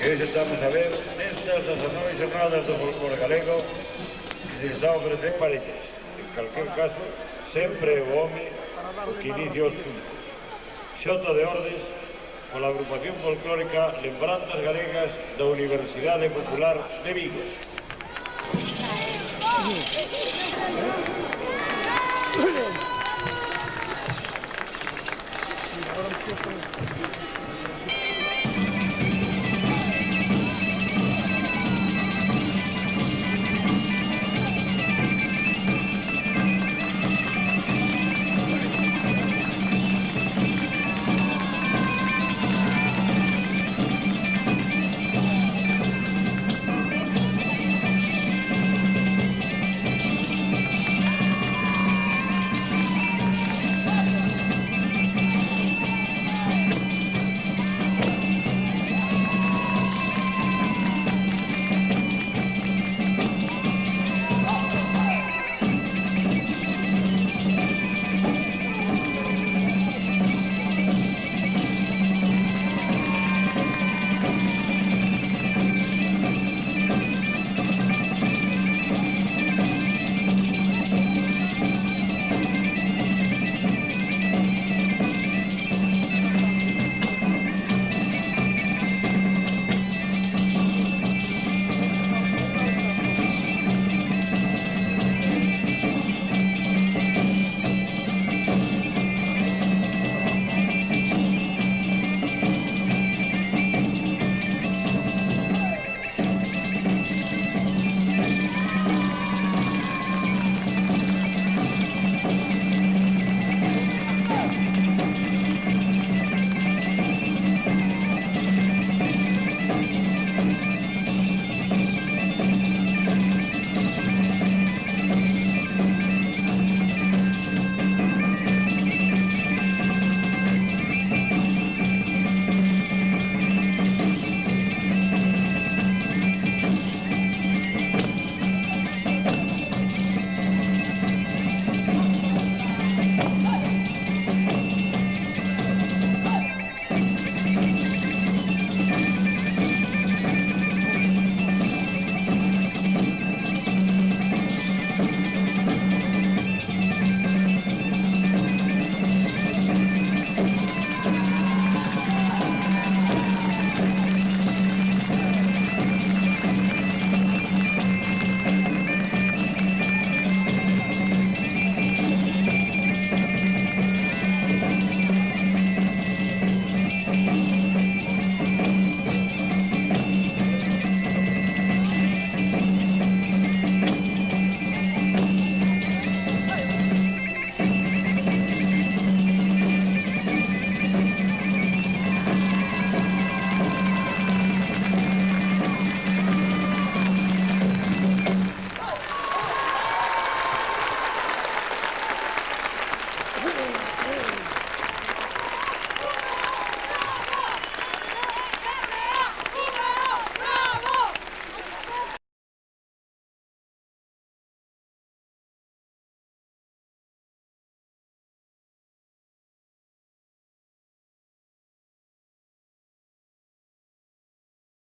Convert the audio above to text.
E hoxe estamos a ver estas 19 xornadas do folclore galego que se está a ofrecer parellas. En calquer caso, sempre o home o que inicia os puntos. Xota de Ordes, pola agrupación folclórica Lembranzas Galegas da Universidade Popular de Vigo. Ahora empiezo.